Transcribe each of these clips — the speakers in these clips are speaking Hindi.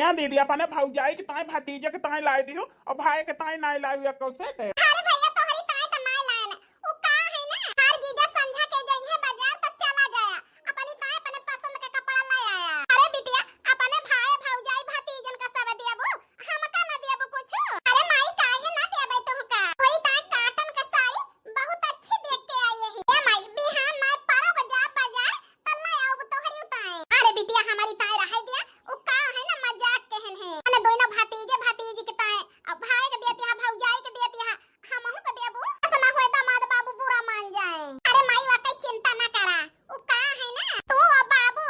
क्या दीदी अपने भौजाई के ताई भतीजे के ताई लाई दी हो और भाई के ताई नहीं लाई हुई कौसे है। अरे भैया तोहरी ताई त नाय लायन उ का है ना हर जीजा समझा के जइहे बाजार तक चला जाया अपनी ताई अपने पसंद का कपड़ा ले आया। अरे बिटिया अपने भाई भौजाई भतीजन का सब देबो हमका न देबो कुछ। अरे माई काहे ना देबे तुमका कोई ताई काटन का साड़ी बहुत अच्छी देख के आई है। ए माई बिहान नाय पारो को जा बाजार त ले आओ तोहरी ताई। अरे बिटिया हमारी ताई रह दिया उ का है ना मजाक कहन है अने दोनों भतीजे भतीजी के ताई अब भाई के देती है भौजाई के देती है हमहु के देबो ऐसा होए दामाद बाबू बुरा मान जाए। अरे माई वाकई चिंता ना करा उ का है ना तू और बाबू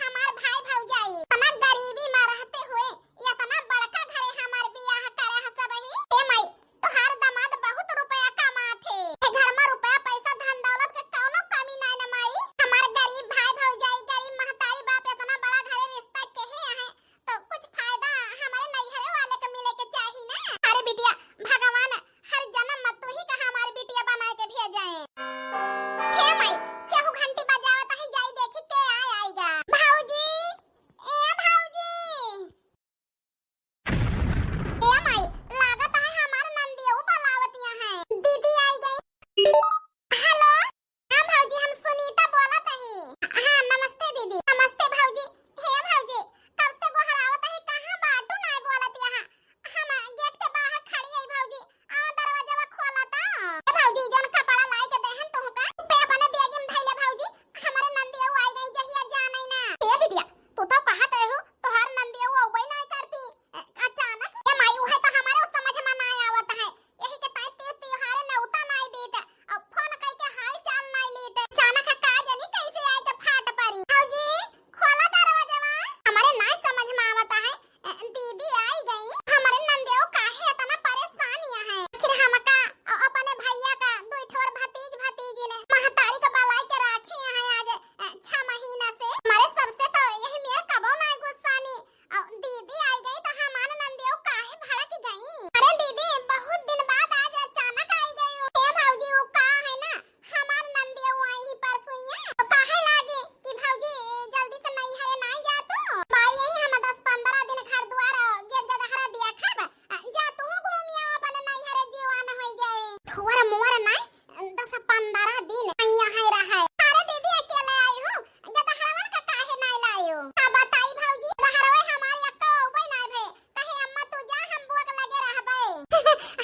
हमार भाई भौजाई तना गरीबी में रहते हुए इतना बड़का घरे हमार बियाह करे ह सबही। ए माई तोहार दामाद बहुत रुपया कमाथे घर में रुपया पैसा धन दौलत के कौनो कमी नहीं न माई। हमार गरीब भाई भौजाई गरीब महतारी बाप इतना बड़ा घरे रिश्ता केहे है तो कुछ फायदा हमारे नैहरे वाले के मिले के चाहिए ना। अरे बिटिया भगवान हर जन्म में तू ही का हमारी बिटिया बना के भेजाए। हे माई केहू घंटी बजावत है जाई देखी के आएगा। भौजी ए भौजी ए माई लागत है हमार नंदियो बुलावतिया है दीदी आई गई। हेलो हां भौजी हम सुनीता बोलत हई। हां नमस्ते दीदी। नमस्ते भौजी। हे भौजी कब से गोहरावत है कहां बाटू नहीं बोलत यहां हम गेट के बाहर खड़ी है भौजी आ दरवाजा खोला ता। ए भौजी जन कपड़ा लाई के देहन तुमका पे अपने बैग में धइले भौजी हमारे नंदियो आई गई जहिया जाने ना। ए बिटिया तू तो कहत हो तोहार नंदियो अबई नहीं करती अचानक। ए माई उहे तो हमारे समझ में ना आवत है यही के ताई ते त्योहार ने उता नहीं देत अब फोन कई के हाल चाल नहीं लेत अचानक का जानी कैसे आए के फाट पड़ी। भौजी खोला दरवाजा हमारे ना समझ में आवत है दीदी आई गई हमारे नंदियो काहे इतना परेशानियां है आखिर हमका अपने भैया का दो ठोर भतीजी ने महतारी का बलाई के राखे हैं आज 6 महीना से हमारे सबसे तो यही मेरे कबो ना गुस्सानी दीदी आई गई तो हमारे नंदियो काहे भड़क गई। अरे दीदी बहुत दिन बाद आज अचानक आई गई हो। ए भौजी वो का है ना हमार नंदियो आई ही परसों तो काहे लागे कि भौजी जल्दी से नहीं है ना जा तू भाई यही हम 10-15 दिन घर द्वार गेट जदहरा दिया खब जा तू घूमिया अपने नहीं हरे जीवन हो जाए थोड़ा मोर नहीं 10-15 दिन यहाँ है रहा है। अरे दीदी अकेले आई हूँ जदहरवन का काहे नहीं लायो का बताई भौजी जदहरवे हमारी अक्का उबई नहीं भे कहे अम्मा तू जा हम बुआ के लगे रहबे।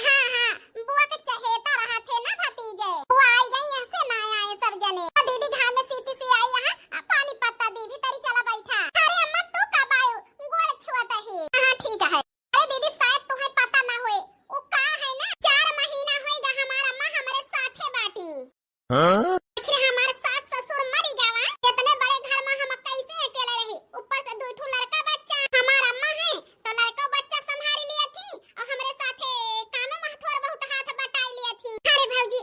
हां हां बुआ के चहेता रहा थे ना भतीजे बुआ आई गई ऐसे ना आए सब जने दीदी घाम में सीती सी आई यहाँ पानी पत्ता दीदी तेरी चला बैठा। अरे अम्मा तू कब आयो गोड़ छुआता है। हां ठीक है। अरे दीदी शायद तुम्हें पता ना होए वो का है ना 4 महीना होएगा हमारा अम्मा हमारे साथे बाटी। हां आखिर हमारे सास ससुर मर गवा इतने बड़े घर में हम कैसे अकेले रही ऊपर से दो ठो लड़का बच्चा हमारा अम्मा है तो लड़का बच्चा संभाल लिया थी और हमारे साथे काम में थोड़ा बहुत हाथ बटाई लिया थी। अरे भौजी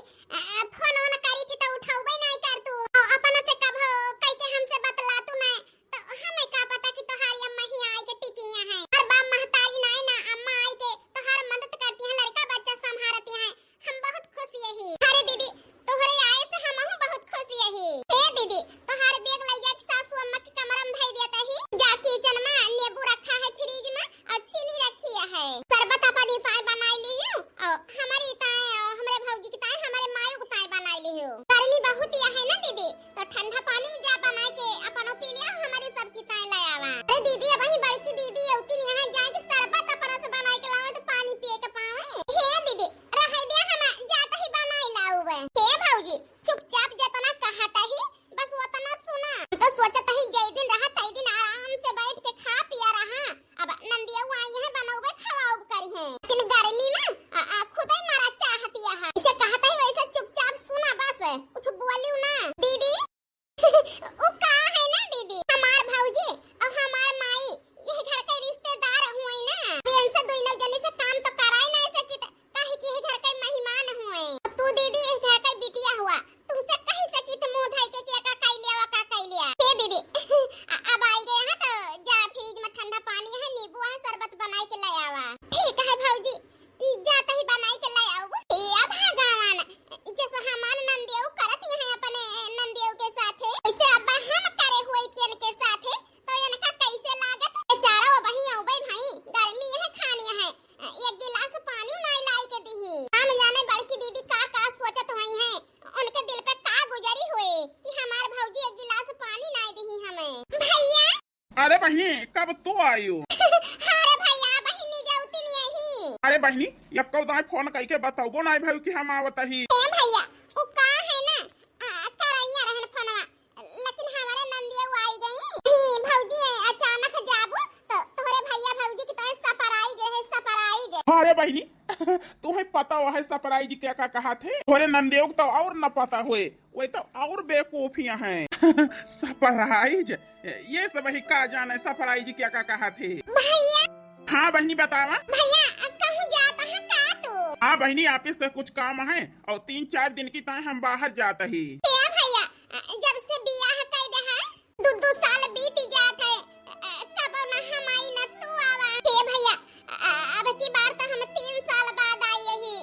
फोन ऑन करी थी तो उठाऊबे नहीं कर तू अपन से कब कई के हमसे बतला तू नहीं तो हमें का पता कि तोहारी अम्मा ही आई के टिकिया है और बाप महतारी नहीं ना अम्मा आई के तोहार मदद करती है लड़का बच्चा संभालती है हम बहुत खुश यही। अरे दीदी तोहरे आए से हमहु बहुत खुश यही। ए दीदी तोहार बैग ले जा के सासू अम्मा के कमरा में धई देता ही जा किचन में नींबू रखा है फ्रिज में और चीनी रखी है शरबत अपनी ताई बनाई ली हूं और हमारी ताई हमरे भौजी की ताई हमारे मायो की ताई बनाई ली हूं। गर्मी बहुत ही है ना दीदी तो ठंडा पानी में जा बना के अपनो पी लिया हमारी सबकी ताई ले आवा। अरे दीदी अब ही बड़ी की दीदी उतनी यहां जाए के शरबत अपना से बना के लावे तो पानी पिए के पावे। हे दीदी रह दे हम जाता ही बनाई लाऊबे। हे भौजी चुपचाप जतना कहता ही बस उतना सुना तो सोचता ही जई दिन रहा तई दिन आराम से बैठ के खा पिया रहा अब नंदिया आई है बनाऊबे खवाऊब करी है लेकिन गर्मी में खुद ही मारा चाहती है इसे कहता ही वैसे चुपचाप सुना बस कुछ बोलियो ना दीदी ओ का है ना दीदी हमार भौजी और हमार माई ये घर के रिश्तेदार हुए ना बेन से दोनों जने से काम तो कराई नहीं सकी काहे कि ये घर के मेहमान हुए तू दीदी इस घर का बिटिया हुआ तुमसे कह सकी तो मुंह धाई के क्या का कह लिया हे दीदी अब आई गए हैं तो जा फ्रिज में ठंडा पानी है नींबू है शरबत बनाई के ले आवा। ठीक है भौजी जाता ही बनाई के ले आओ। ए अब भागवान जैसे हमार नंदियो करत अरे बहनी कब तू आई हो? अरे भैया बहिनी जाउती नहीं यही। अरे बहनी ये कब दाई फोन करके बताओ ना भाई कि हम आवत ही। ए भैया वो का है ना करैया रहन फोनवा, लेकिन हमारे नंदिया वो आई गई भौजी अचानक जाबू तो तोरे भैया भौजी की तरह सरप्राइज है सरप्राइज। अरे बहनी तुम्हें पता हुआ है सरप्राइज क्या क्या कहा थे? थोड़े नंदेव तो और न पता हुए, वो तो और बेवकूफियां हैं। सरप्राइज ये सब ही का जाने सरप्राइज क्या क्या कहा थे? भैया हाँ बहनी बतावा। भैया कहूँ जाता है का तू? हाँ बहनी ऑफिस से कुछ काम है और 3-4 दिन की ताए हम बाहर जाता ही। ए भैया जब से बियाह कर दे है 2 साल बीत जात है, कब ना हम आई न तू आवा। ए भैया अब की बार तो हम 3 साल बाद आई यही,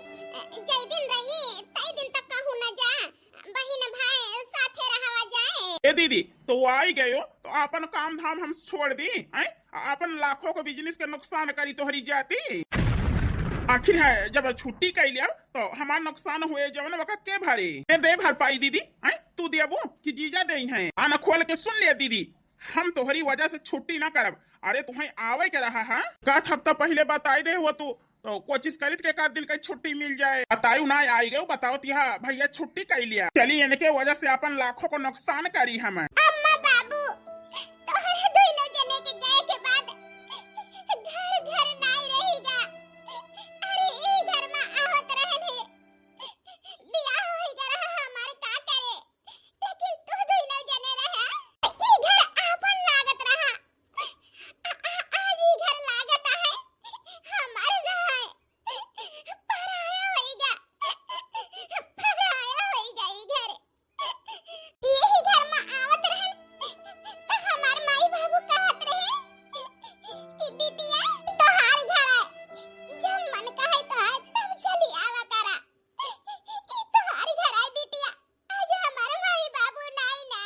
जय दिन रही तई दिन तक कहूँ न जा, बहन भाई साथे रहवा जाए। ए दीदी तो वो आई गए हो तो अपन काम धाम हम छोड़ दी हैं? अपन लाखों को बिजनेस के नुकसान करी तोहरी जाती। आखिर है जब छुट्टी कर लिया तो हमारा नुकसान हुए जवन वका के भरे दे भरपाई दीदी हैं? तू देबो कि जीजा दे हैं? आना खोल के सुन लिया दीदी, हम तोहरी वजह से छुट्टी ना करब। अरे तुम्हें आवे के रहा है का हफ्ता पहले बताई दे वो तो कोशिश करी के एक दिन का छुट्टी मिल जाए। बतायू ना आई गए बताओ तिहा भैया छुट्टी कर लिया, चलिए इनके वजह से अपन लाखों को नुकसान करी हम। अम्मा बाबू तोहरा दोनों जने के गए के बाद घर घर नहीं रहेगा। अरे ई घर में आवत रहन है, बियाह होई ग रहा हमारे का करे, लेकिन तू दोनों जने रहा ई घर आपन लागत रहा। आज ई घर लागत है हमार रहा, पराया होईगा पराया होईगा ई घर। यही घर में आवत रहन तो हमार माई बाबू कहत रहे कि बिटिया तोहार घर है, जब मन कहे तो है तब चली आवा करा। ई तोहार घर है बिटिया, आज हमार माई बाबू नहीं ना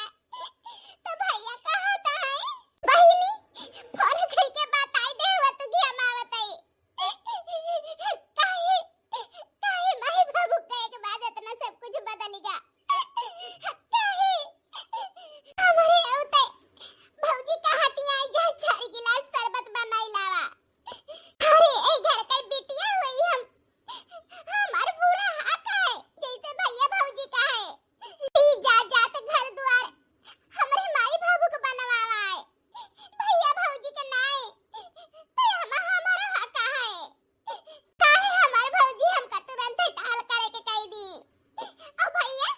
तो भैया कहत है बहिनी फोन करके बताई दे वो तू कि हम आवत है। काहे काहे माई बाबू कहे के बाद इतना सब कुछ बदल गया? काहे हमारे औते भौजी कहती आई जा 4 गिलास शरबत बनाई लावा। अरे ए घर के बिटिया हुई हमार पूरा हक है जैसे भैया भौजी का है। ई जा जात घर द्वार हमरे माई बाबू को बनवावा है, भैया भौजी के नहीं तो हमारा हक है। काहे हमार भौजी हमका तुरंत टाल करे के कह दी। ओ भैया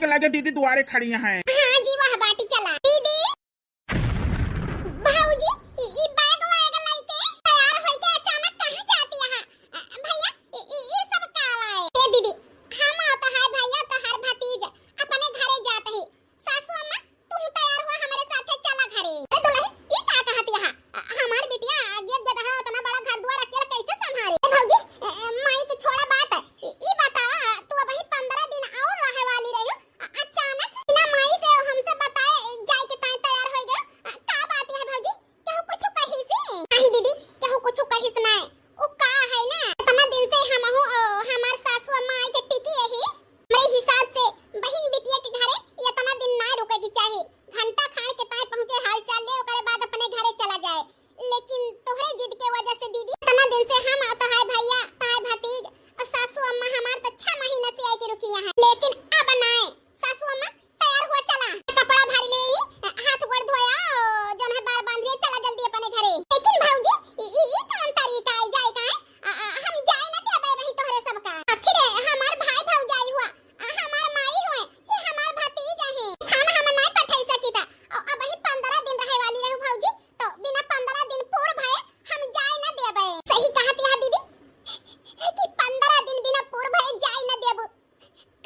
के लगे दीदी द्वारे खड़ी हैं। हाँ जी वह बाटी चला दीदी। भाऊजी ई बैग वैग लेके तैयार होके अचानक कहां जाती है? भैया ये सब का है? ए दीदी हम आता है भैया तोहर भतीज अपने घरे जात है। सासू अम्मा तुम तैयार हुआ हमारे साथे चला घरे। ए दुल्हन ये का कहती है? हमार बिटिया आगे जगह उतना बड़ा घर द्वार अकेले कैसे संभाले? भाऊजी माई की छोड़ा बात ई बता तू अभी 15 दिन और रहे वाली रही अचानक बिना माई से हमसे बताए जाए के तैयार हो गया का बात है भाऊजी? केहू कुछ कही से? नहीं दीदी केहू कुछ कही से नहीं ओ का है ना इतना दिन से हम हो हमार सासू अम्मा आई के टिकी यही मेरे हिसाब से बहन बिटिया के घरे इतना दिन ना रुके की चाहिए। घंटा खान के ताई पहुंचे हाल चाल ले ओकरे बाद अपने घरे चला जाए। लेकिन तोहरे जिद के वजह से दीदी इतना दिन से हम आता है भैया ताई भतीज और सासू अम्मा हमार तो 6 महीने से आई के रुकी है। लेकिन अब बनाए सासू अम्मा तैयार हुआ चला कपड़ा भारी ले हाथ गोड़ धोया जन है बार बांध लिए चला जल्दी अपने घरे। लेकिन भाऊजी ई कौन तरीका है जाए का हम जाए ना देबे वही तोहरे सबका। आखिर हमार भाई भौजाई हुआ हमार माई हुए कि हमार भतीज है खाना हम नहीं पठाई सकी था। अब वही 15 दिन रहे वाली रहू भाऊजी तो बिना 15 दिन पूर भए हम जाए ना देबे। सही कहती है दीदी कि 15 दिन बिना पूर भए जाए ना देबो।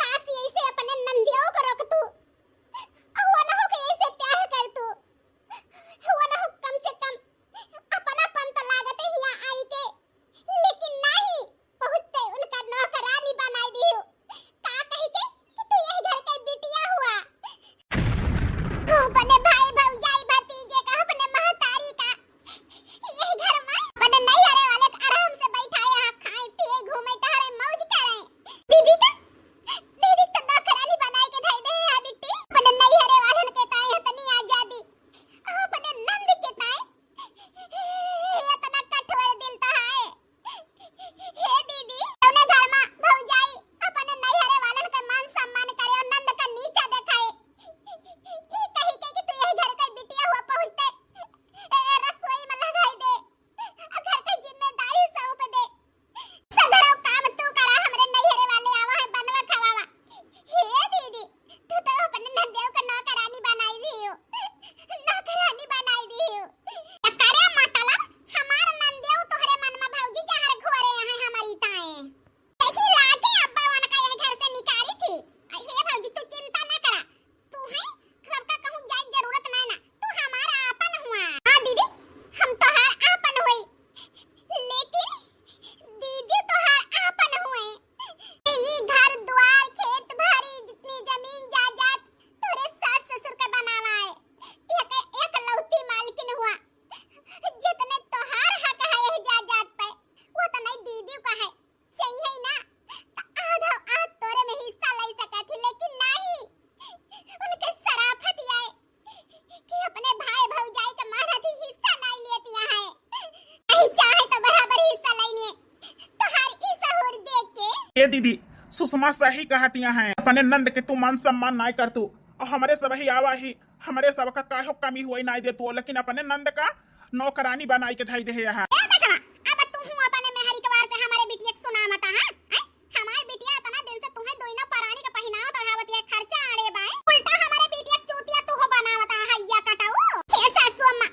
काश ऐसे अपने नंदियों को रोक तू हुआ ना हो कि ऐसे प्यार कर तू हुआ ना हो कम से कम अपना पंत लागत ही आई के। लेकिन नहीं बहुत उनका नौकरानी बनाई दी हो का कही के कि तू यही घर का बिटिया हुआ। अपने भाई भौजाई भतीजे का अपने महतारी का यही घर में अपने नहीं हरे वाले आराम से बैठाए यहाँ खाए पिए घूमे टहरे मौज करे। दीदी तो नौकरानी बनाई के धई दे है बिट्टी अपने नहीं हरे वाले के ताई इतनी आजादी अपने नंद के ताई इतना कठोर दिल तो है। हे दीदी तूने घर में भौजाई अपने नहीं हरे वाले के मान सम्मान करे और नंद का नीचा दिखाए। ये कही के कि तू यही घर का बिटिया हुआ पहुंचते रसोई में लगाई दे घर का जिम्मेदारी सौंप दे सगरो काम तू करा हमरे नहीं हरे वाले आवा है बनवा खवावा। हे दीदी तू तो अपने नंदेव का नौकरानी बनाई दी हो नौकरानी बनाई दी हो। करे मतलब हमार नंदेव तोहरे मन में भौजी जहर घोरे हैं हमारी ताए यही लागे अब्बा वन का यही घर से निकाली थी। हे भौजी तू चिंता ना करा तू है सबका कहूं जाए जरूरत नहीं ना तू हमारा आपन हुआ। हां दीदी हम तोहार आपन हुई लेकिन दीदी तोहार आपन हुए ये घर द्वार खेत बाड़ी जितनी जमीन जायदाद तोरे सास ससुर का बनावा है एक लौती मालकिन हुआ। जितने तोहार हक है यह जायदाद पे वो तो नहीं दीदी का है सही है ना तो आधा आध तोरे में हिस्सा ले सका थी। लेकिन नहीं उनके शराफत ये कि अपने भाई भौजाई का मारा थी हिस्सा नहीं लेती है नहीं चाहे तो बराबर हिस्सा ले लिए तोहार ई सहूर देख के। ये दीदी सुषमा सही कहतियां हैं अपने नंद के तू मान सम्मान नहीं कर तू और हमारे सब ही आवा ही हमारे सब का काहो कमी हुई नहीं दे तू लेकिन अपने नंद का नौकरानी बनाई के धई दे यहाँ। ए देखा अब तू हूं अपने मेहरी के वार से हमारे बिटिया के सुना मता हां हमारे बिटिया इतना दिन से तुम्हें दोइना परानी का पहनावा चढ़ावत है खर्चा आड़े बाए उल्टा हमारे बिटिया चूतिया तू हो बनावत है हैया कटाऊ। हे सासू अम्मा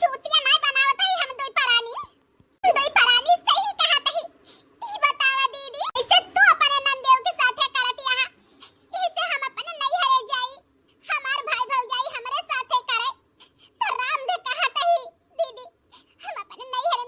चूतिया नहीं बनावत है हम दोई परानी सही कहत है। ई बतावा दीदी इसे तू अपने नंदेव के साथे करत यहां इसे हम अपने नहीं हरे जाई हमार भाई भौजाई हमरे साथे करे तो राम दे कहत है दीदी हम अपने नहीं हरे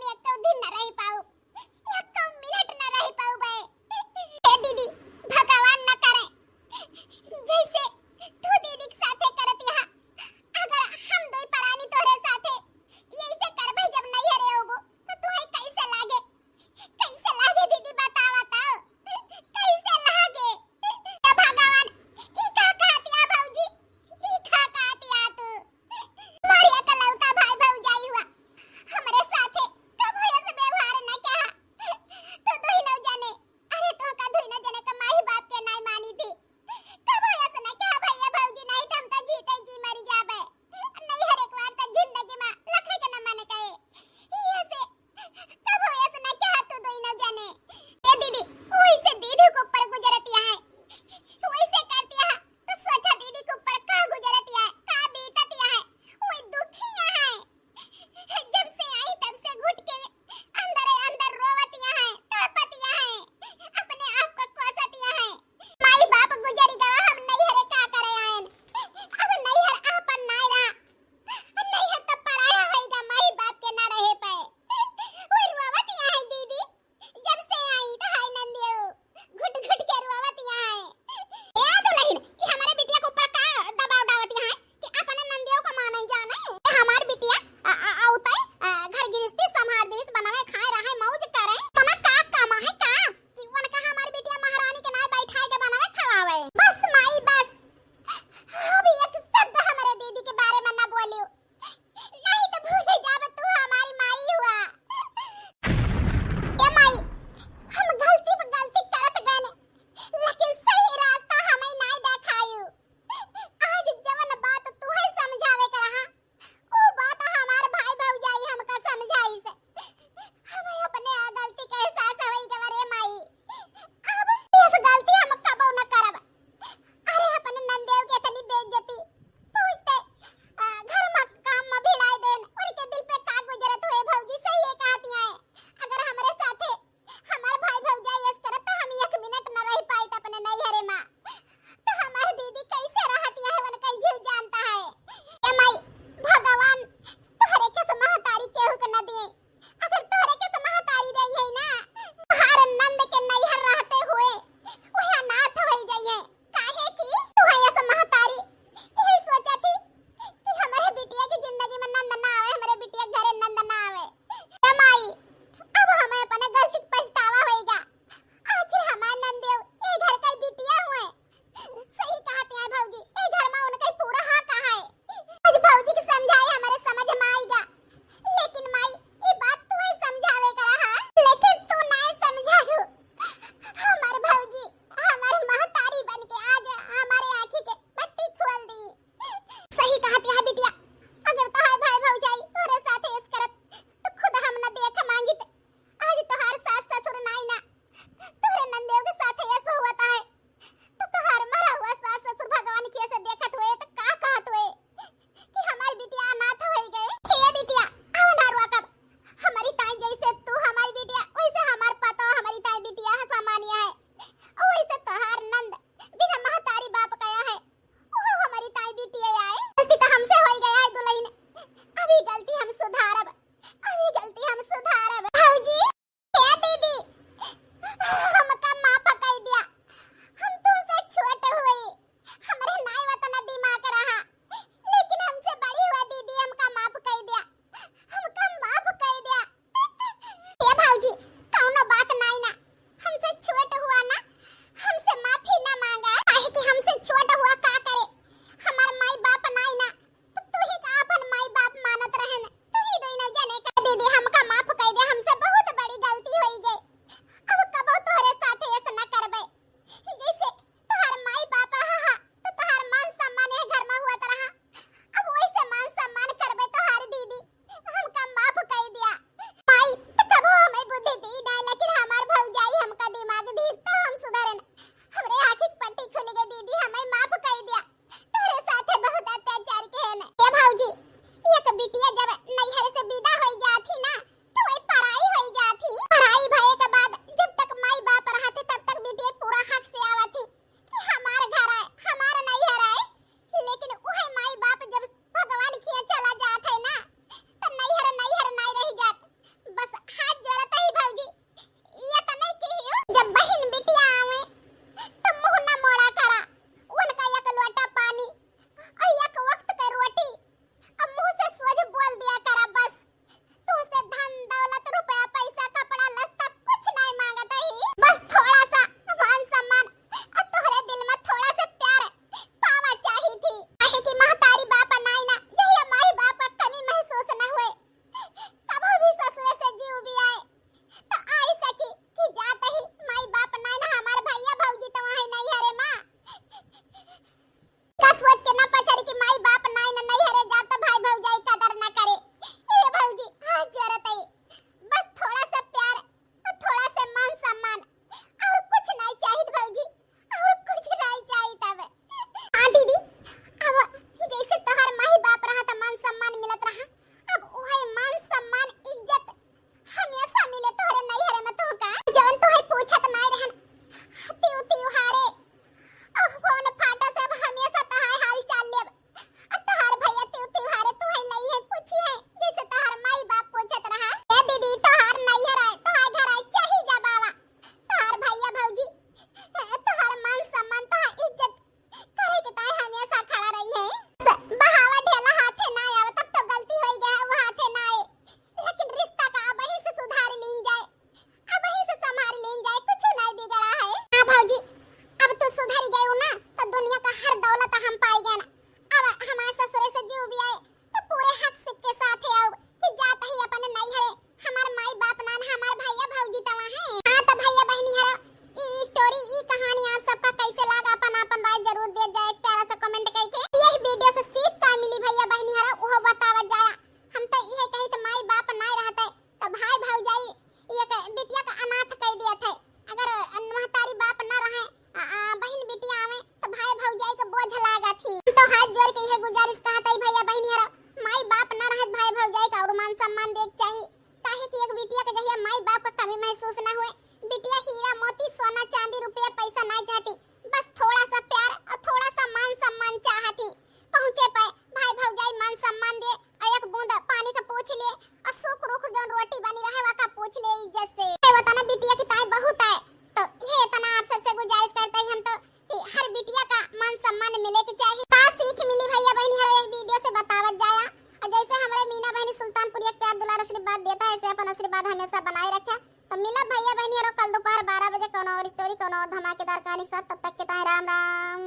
गुजारिश कहता है भैया बहनी हरा माई बाप ना रहत भाई भौजाई का और मान सम्मान देक चाहिए काहे कि एक बिटिया के जहिया माई बाप का कमी महसूस ना हुए बिटिया हीरा मोती सोना चांदी रुपया पैसा ना चाहती बस थोड़ा सा प्यार और थोड़ा सा मान सम्मान चाहती पहुंचे पाए भाई भौजाई मान सम्मान दे और एक बूंद पानी का पूछ ले और सुख रुख जोन रोटी बनी रहे वा का पूछ ले इज्जत से ये बताना बिटिया की ताई बहुत है तो ये तना आप सबसे गुजारिश करते हैं हम तो कि हर बिटिया का मान सम्मान मिले के चाहिए का सीख मिली भैया बहनी हर एक वीडियो से बतावत जाया और जैसे हमारे मीना बहनी सुल्तानपुर एक प्यार दुलार आशीर्वाद देता है ऐसे अपन आशीर्वाद हमेशा बनाए रखे तो मिला भैया बहनी कल दोपहर 12 बजे कौन और स्टोरी कौन और धमाकेदार कहानी के साथ तब तक के ताई राम राम।